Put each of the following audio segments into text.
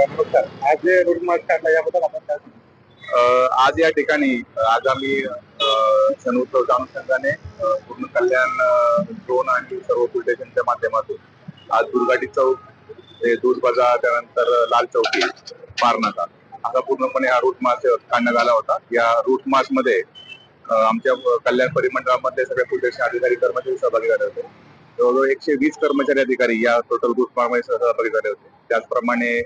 नमस्कार. आज जे रूट मार्च काढला याबद्दल आपण काय सांगू? आज या ठिकाणी आगामी सण उत्सवच्या अनुषंगाने पूर्ण कल्याण झोन आणि सर्व पोलीस स्टेशनच्या माध्यमातून आज दुर्गाटी चौक, ते दूध बाजार, त्यानंतर लाल चौकी, पारनाका असा पूर्णपणे हा रूट मार्च काढण्यात आला होता. या रूट मार्च मध्ये आमच्या कल्याण परिमंडळामध्ये सगळे पोलीस स्टेशन अधिकारी कर्मचारी सहभागी झाले होते. जवळजवळ 120 कर्मचारी अधिकारी या टोटल रूट मार्च मध्ये सहभागी झाले होते. त्याचप्रमाणे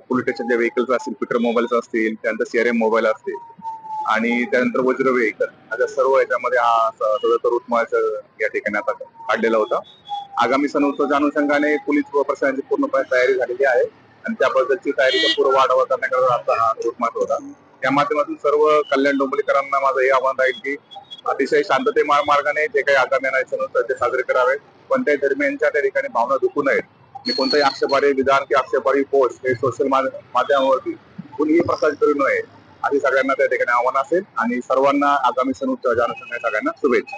पोलीस स्टेशनचे व्हेकल्स असतील, पीटर मोबाईल्स असतील, त्यानंतर सीआरएम मोबाईल असतील आणि त्यानंतर वज्र व्हेकल अशा सर्व याच्यामध्ये हा रूट मार्च या ठिकाणी आता काढलेला होता. आगामी सण उत्सवाच्या अनुषंगाने पोलीस व प्रशासनाची पूर्णपणे तयारी झालेली आहे आणि त्याबद्दलची तयारीचा पूर्व आढावा करण्याकरता आता हा रूट मार्च होता. या माध्यमातून सर्व कल्याण डोंबिवलीकरांना माझं हे आव्हान राहील की अतिशय शांतते मार्गाने जे काही आगामी येणारे सण उत्सव ते साजरे करावे. कोणत्याही दरम्यानच्या त्या ठिकाणी भावना दुखू नयेत आणि कोणत्याही आक्षेपार्ह विधान किंवा आक्षेपार्ह पोस्ट हे सोशल माध्यमावरती कुणीही प्रसारित करू नये अशी सगळ्यांना त्या ठिकाणी आव्हान असेल आणि सर्वांना आगामी सण उत्सवाच्या अनुषंगाने सगळ्यांना शुभेच्छा.